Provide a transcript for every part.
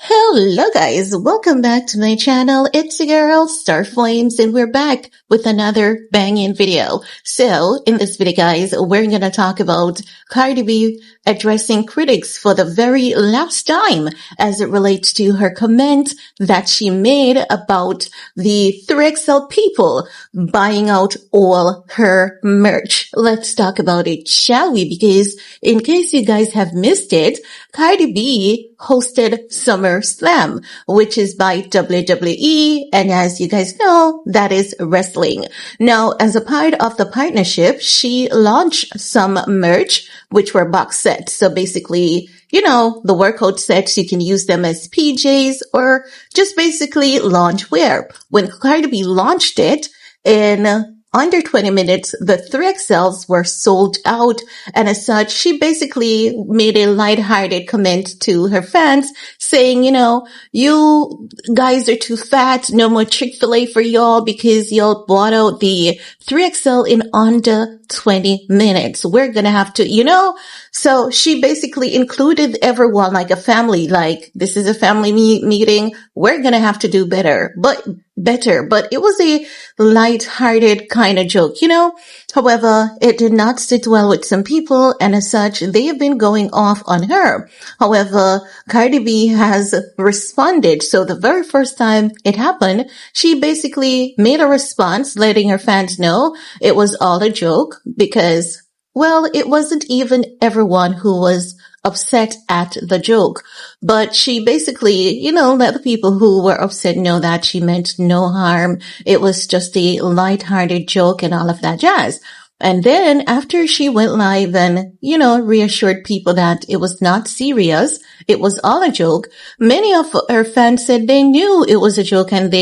Hello guys, welcome back to my channel. It's your girl Star Flames and we're back with another banging video. So in this video guys, we're gonna talk about Cardi B addressing critics for the very last time as it relates to her comment that she made about the 3XL people buying out all her merch. Let's talk about it, shall we? Because in case you guys have missed it, Cardi B hosted SummerSlam, which is by WWE, and as you guys know, that is wrestling. Now, as a part of the partnership, she launched some merch, which were box sets. So basically, you know, the workout sets, you can use them as PJs or just basically lounge wear. When Cardi B launched it in under 20 minutes, the 3XLs were sold out. And as such, she basically made a lighthearted comment to her fans saying, you know, you guys are too fat. No more Chick-fil-A for y'all because y'all bought out the 3XL in under 20 minutes. We're going to have to, you know, so she basically included everyone like a family, like this is a family meeting. We're going to have to do better, but it was a light-hearted kind of joke, you know. However, it did not sit well with some people, and as such, they have been going off on her. However, Cardi B has responded. So the very first time it happened, she basically made a response letting her fans know it was all a joke because, well, it wasn't even everyone who was upset at the joke, but she basically, you know, let the people who were upset know that she meant no harm. It was just a lighthearted joke and all of that jazz. And then after she went live and, you know, reassured people that it was not serious, it was all a joke, many of her fans said they knew it was a joke and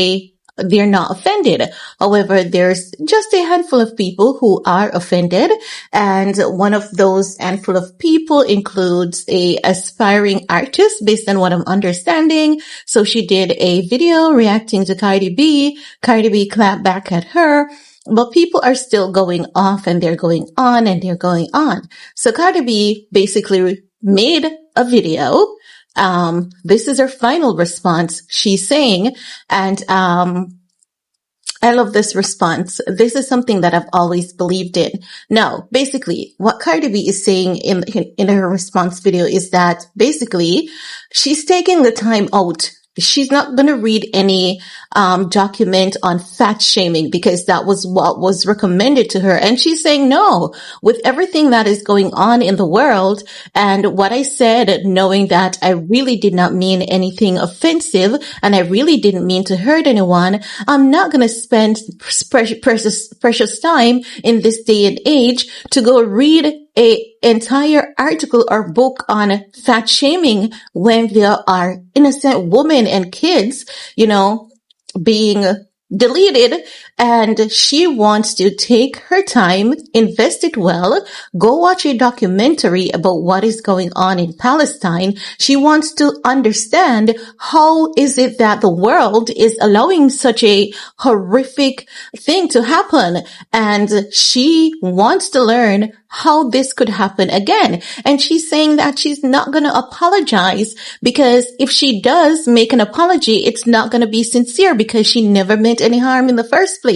they're not offended. However, there's just a handful of people who are offended. And one of those handful of people includes a aspiring artist based on what I'm understanding. So she did a video reacting to Cardi B. Cardi B clapped back at her. But people are still going off and they're going on and they're going on. So Cardi B basically made a video. This is her final response. She's saying, and, I love this response. This is something that I've always believed in. Now, basically, what Cardi B is saying in her response video is that basically she's taking the time out. She's not going to read any document on fat shaming because that was what was recommended to her. And she's saying, no, with everything that is going on in the world and what I said, knowing that I really did not mean anything offensive and I really didn't mean to hurt anyone, I'm not going to spend precious time in this day and age to go read a entire article or book on fat shaming when there are innocent women and kids, you know, being deleted. And she wants to take her time, invest it well, go watch a documentary about what is going on in Palestine. She wants to understand how is it that the world is allowing such a horrific thing to happen. And she wants to learn how this could happen again. And she's saying that she's not going to apologize because if she does make an apology, it's not going to be sincere because she never meant any harm in the first place.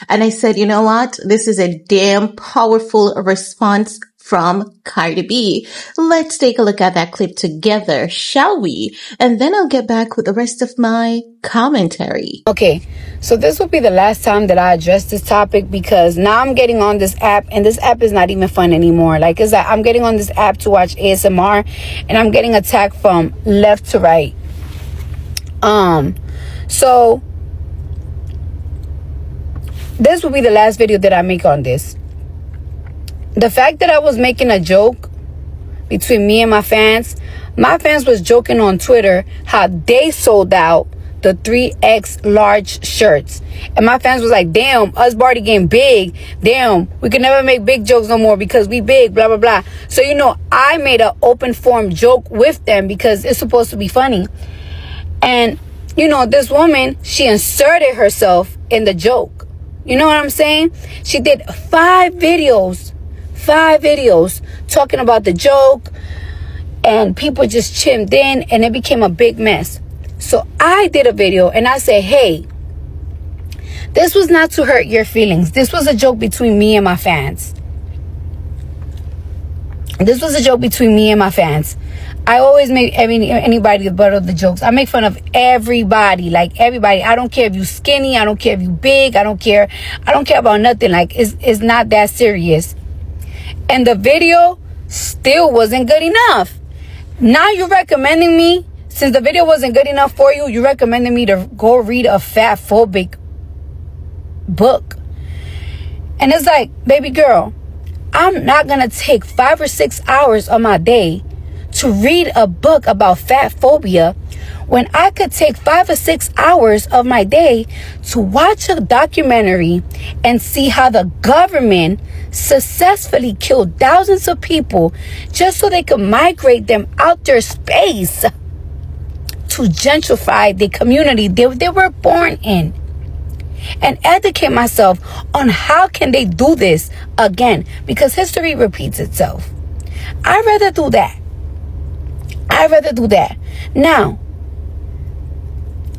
And I said, you know what? This is a damn powerful response from Cardi B. Let's take a look at that clip together, shall we? And then I'll get back with the rest of my commentary. Okay, so this will be the last time that I address this topic because now I'm getting on this app and this app is not even fun anymore. Like, I'm getting on this app to watch ASMR and I'm getting attacked from left to right. So this will be the last video that I make on this. The fact that I was making a joke between me and my fans was joking on Twitter how they sold out the 3X large shirts. And my fans was like, damn, us already getting big. Damn, we can never make big jokes no more because we big, blah, blah, blah. So, you know, I made an open form joke with them because it's supposed to be funny. And, you know, this woman, she inserted herself in the joke. You know what I'm saying? She did 5 videos talking about the joke, and people just chimed in, and it became a big mess. So I did a video and I said, hey, this was not to hurt your feelings. This was a joke between me and my fans. This was a joke between me and my fans. I always make anybody the butt of the jokes. I make fun of everybody, like everybody. I don't care if you skinny. I don't care if you big. I don't care about nothing. Like, it's not that serious. And the video still wasn't good enough. Now you're recommending me, since the video wasn't good enough for you, you're recommending me to go read a fat phobic book. And it's like, baby girl, I'm not gonna take 5 or 6 hours of my day to read a book about fat phobia when I could take 5 or 6 hours of my day to watch a documentary and see how the government successfully killed thousands of people just so they could migrate them out their space to gentrify the community they were born in, and educate myself on how can they do this again, because history repeats itself. I'd rather do that. Now,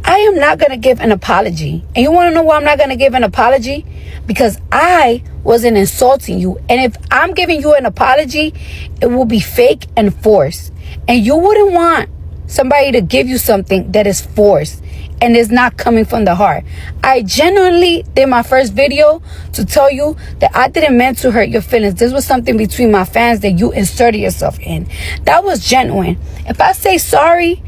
I am not going to give an apology. And you want to know why I'm not going to give an apology? Because I wasn't insulting you. And if I'm giving you an apology, it will be fake and forced. And you wouldn't want somebody to give you something that is forced and is not coming from the heart. I genuinely did my first video to tell you that I didn't mean to hurt your feelings. This was something between my fans that you inserted yourself in. That was genuine. If I say sorry,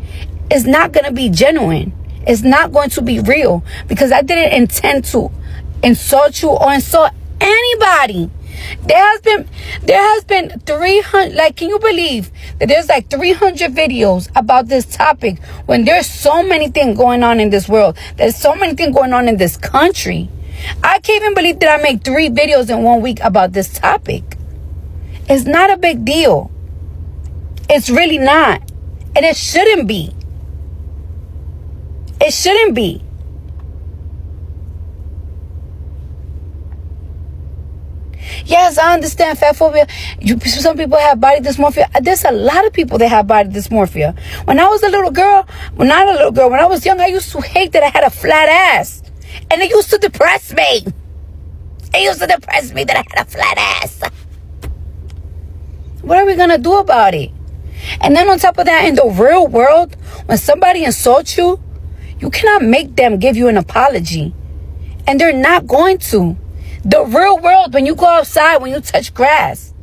it's not going to be genuine. It's not going to be real, because I didn't intend to insult you or insult anybody. There has been 300, like, can you believe that there's like 300 videos about this topic when there's so many things going on in this world? There's so many things going on in this country. I can't even believe that I made 3 videos in 1 week about this topic. It's not a big deal. It's really not. And it shouldn't be. It shouldn't be. Yes, I understand fat phobia. Some people have body dysmorphia. There's a lot of people that have body dysmorphia. When I was a little girl, when I was young, I used to hate that I had a flat ass. And it used to depress me. It used to depress me that I had a flat ass. What are we going to do about it? And then on top of that, in the real world, when somebody insults you, you cannot make them give you an apology. And they're not going to. The real world, when you go outside, when you touch grass,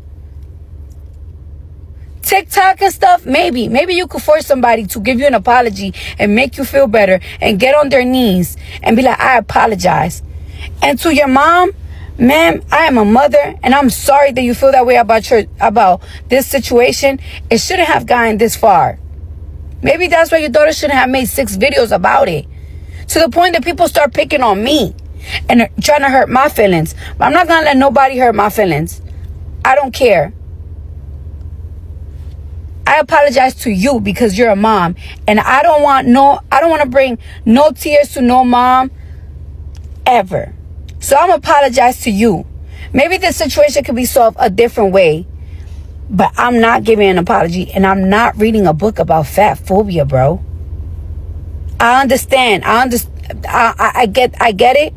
TikTok and stuff, maybe you could force somebody to give you an apology and make you feel better and get on their knees and be like, I apologize. And to your mom, ma'am, I am a mother and I'm sorry that you feel that way about this situation. It shouldn't have gotten this far. Maybe that's why your daughter shouldn't have made 6 videos about it. To the point that people start picking on me and trying to hurt my feelings. But I'm not going to let nobody hurt my feelings. I don't care. I apologize to you because you're a mom. And I don't want to bring no tears to no mom ever. So I'm apologize to you. Maybe the situation could be solved a different way. But I'm not giving an apology. And I'm not reading a book about fat phobia, bro. I understand. I get it.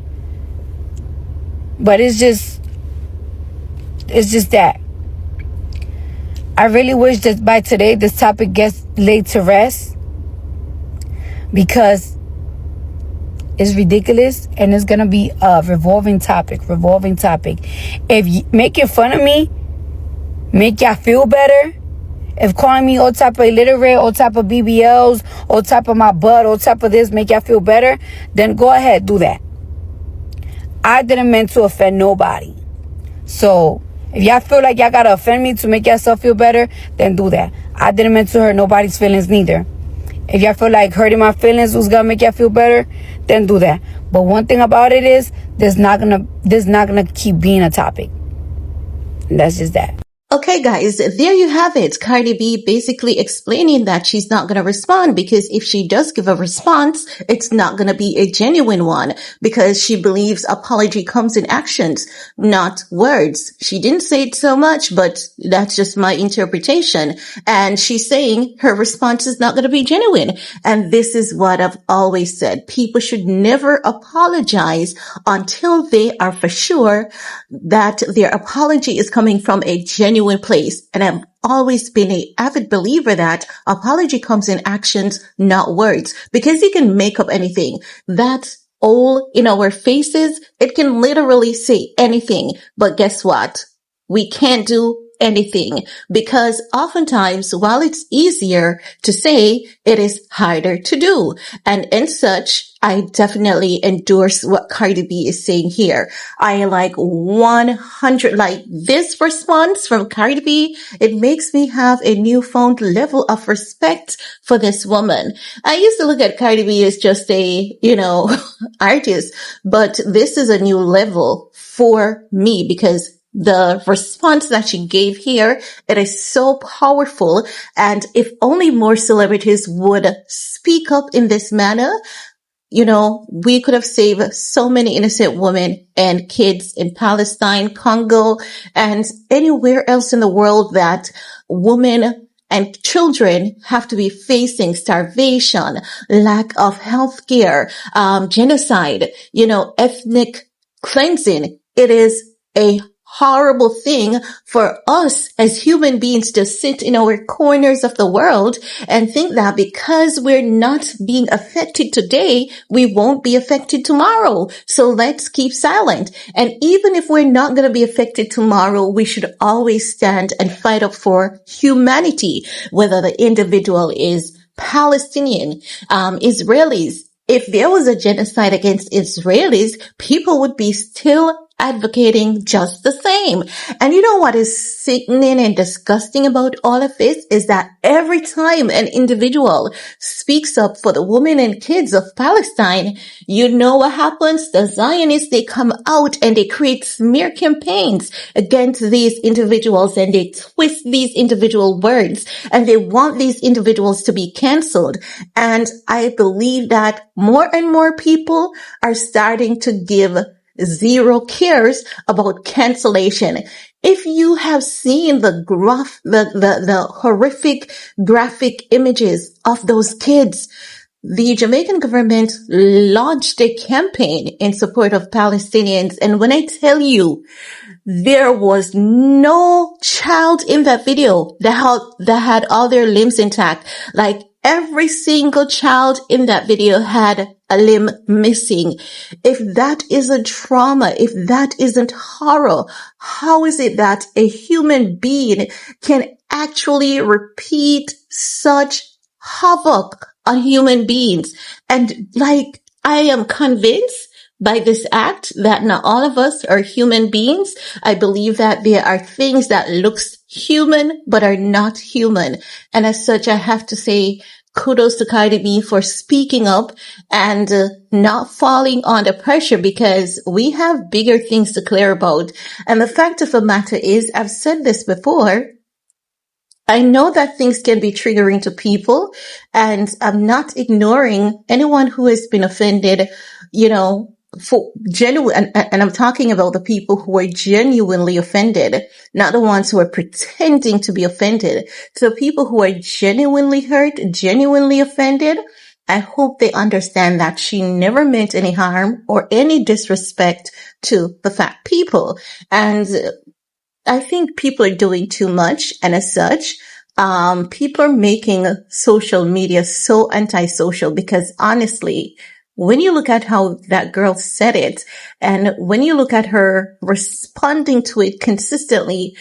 But it's just that. I really wish that by today this topic gets laid to rest, because it's ridiculous and it's gonna be a revolving topic. If making fun of me make y'all feel better, if calling me all type of illiterate, all type of BBLs, all type of my butt, all type of this make y'all feel better, then go ahead, do that. I didn't mean to offend nobody. So if y'all feel like y'all gotta offend me to make yourself feel better, then do that. I didn't mean to hurt nobody's feelings neither. If y'all feel like hurting my feelings was gonna make y'all feel better, then do that. But one thing about it is, this not gonna keep being a topic. And that's just that. Okay, guys, there you have it. Cardi B basically explaining that she's not going to respond because if she does give a response, it's not going to be a genuine one because she believes apology comes in actions, not words. She didn't say it so much, but that's just my interpretation. And she's saying her response is not going to be genuine. And this is what I've always said. People should never apologize until they are for sure that their apology is coming from a genuine place. And I've always been an avid believer that apology comes in actions, not words, because you can make up anything. That's all in our faces. It can literally say anything, but guess what? We can't do anything because oftentimes while it's easier to say, it is harder to do. And in such, I definitely endorse what Cardi B is saying here. I like 100, like this response from Cardi B, it makes me have a newfound level of respect for this woman. I used to look at Cardi B as just a, artist, but this is a new level for me because the response that she gave here, it is so powerful. And if only more celebrities would speak up in this manner, we could have saved so many innocent women and kids in Palestine, Congo, and anywhere else in the world that women and children have to be facing starvation, lack of health care, genocide, ethnic cleansing. It is a horrible thing for us as human beings to sit in our corners of the world and think that because we're not being affected today, we won't be affected tomorrow. So let's keep silent. And even if we're not going to be affected tomorrow, we should always stand and fight up for humanity, whether the individual is Palestinian, Israelis. If there was a genocide against Israelis, people would be still advocating just the same. And you know what is sickening and disgusting about all of this is that every time an individual speaks up for the women and kids of Palestine, you know what happens? The Zionists, they come out and they create smear campaigns against these individuals and they twist these individual words and they want these individuals to be canceled. And I believe that more and more people are starting to give zero cares about cancellation. If you have seen the horrific graphic images of those kids, the Jamaican government launched a campaign in support of Palestinians. And when I tell you, there was no child in that video that had all their limbs intact. Like every single child in that video had a limb missing. If that isn't trauma, if that isn't horror, how is it that a human being can actually repeat such havoc on human beings? And I am convinced by this act that not all of us are human beings. I believe that there are things that looks human but are not human. And as such, I have to say kudos to Cardi B for speaking up and not falling under pressure because we have bigger things to clear about. And the fact of the matter is, I've said this before, I know that things can be triggering to people and I'm not ignoring anyone who has been offended, for genuine, and I'm talking about the people who are genuinely offended, not the ones who are pretending to be offended. So people who are genuinely hurt, genuinely offended, I hope they understand that she never meant any harm or any disrespect to the fat people. And I think people are doing too much, and as such, people are making social media so antisocial because honestly, when you look at how that girl said it, and when you look at her responding to it consistently,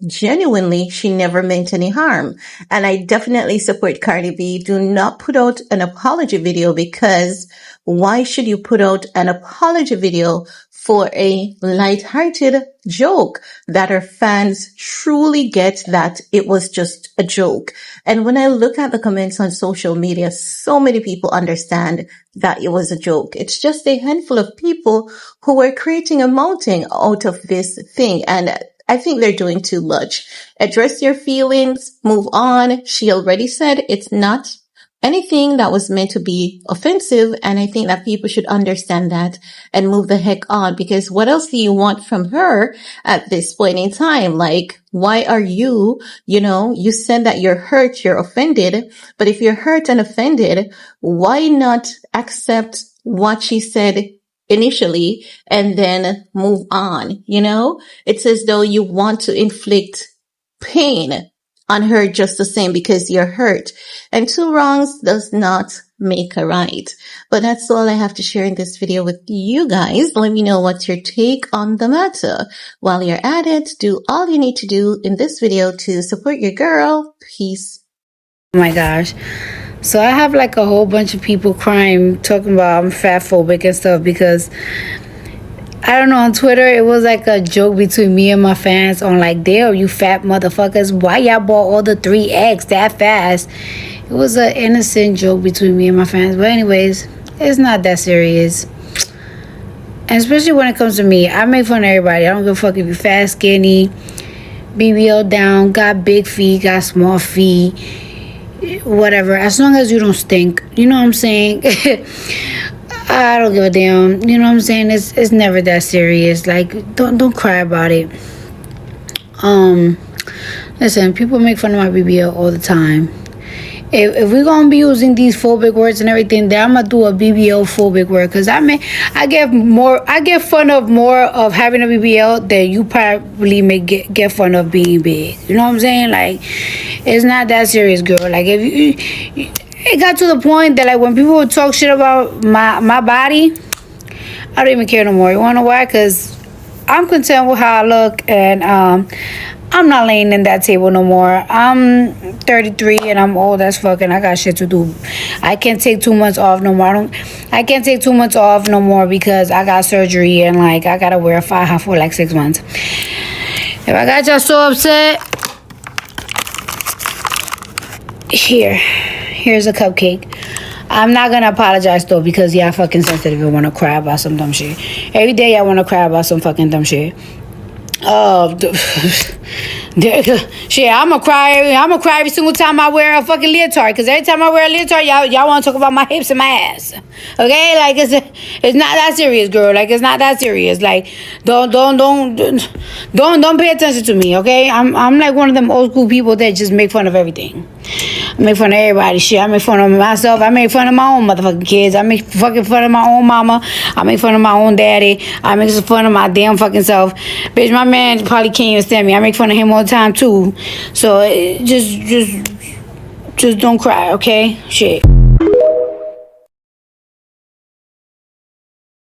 genuinely she never meant any harm. And I definitely support Cardi B. Do not put out an apology video because why should you put out an apology video for a lighthearted joke that her fans truly get that it was just a joke? And when I look at the comments on social media, so many people understand that it was a joke. It's just a handful of people who were creating a mountain out of this thing. And I think they're doing too much. Address your feelings, move on. She already said it's not anything that was meant to be offensive. And I think that people should understand that and move the heck on, because what else do you want from her at this point in time? Like, why are you said that you're hurt, you're offended, but if you're hurt and offended, why not accept what she said initially and then move on? It's as though you want to inflict pain on her just the same because you're hurt. And two wrongs does not make a right. But that's all I have to share in this video with you guys. Let me know what's your take on the matter. While you're at it, do all you need to do in this video to support your girl. Peace. Oh my gosh. So I have like a whole bunch of people crying, talking about I'm fat phobic and stuff, because I don't know, on Twitter, it was like a joke between me and my fans on like, damn, you fat motherfuckers, why y'all bought all the 3 eggs that fast? It was an innocent joke between me and my fans. But anyways, it's not that serious. And especially when it comes to me, I make fun of everybody. I don't give a fuck if you're fat, skinny, BBL down, got big feet, got small feet, whatever. As long as you don't stink. You know what I'm saying? I don't give a damn. You know what I'm saying? It's never that serious. Like, don't cry about it. Listen, people make fun of my BBL all the time. If we're gonna be using these phobic words and everything, then I'm gonna do a BBL phobic word, because I get fun of more of having a BBL than you probably may get fun of being big. You know what I'm saying? Like, it's not that serious, girl. Like, if you it got to the point that, like, when people would talk shit about my body, I don't even care no more. You wanna know why? Because I'm content with how I look, and I'm not laying in that table no more. I'm 33 and I'm old as fuck, and I got shit to do. I can't take 2 months off no more. I can't take 2 months off no more because I got surgery, and like I gotta wear a faja for like 6 months. If I got y'all so upset, here's a cupcake. I'm not gonna apologize though, because y'all fucking sensitive and wanna cry about some dumb shit. Every day y'all wanna cry about some fucking dumb shit. Shit, I'm gonna cry every single time I wear a fucking leotard, because every time I wear a leotard, y'all want to talk about my hips and my ass. Okay, like, it's not that serious, girl. Like, it's not that serious. Like, don't pay attention to me. Okay, I'm like one of them old school people that just make fun of everything. I make fun of everybody. Shit, I make fun of myself. I make fun of my own motherfucking kids. I make fucking fun of my own mama. I make fun of my own daddy. I make fun of my damn fucking self. Bitch, my man probably can't even stand me. I make fun of him all the time too. So just don't cry, okay? Shit.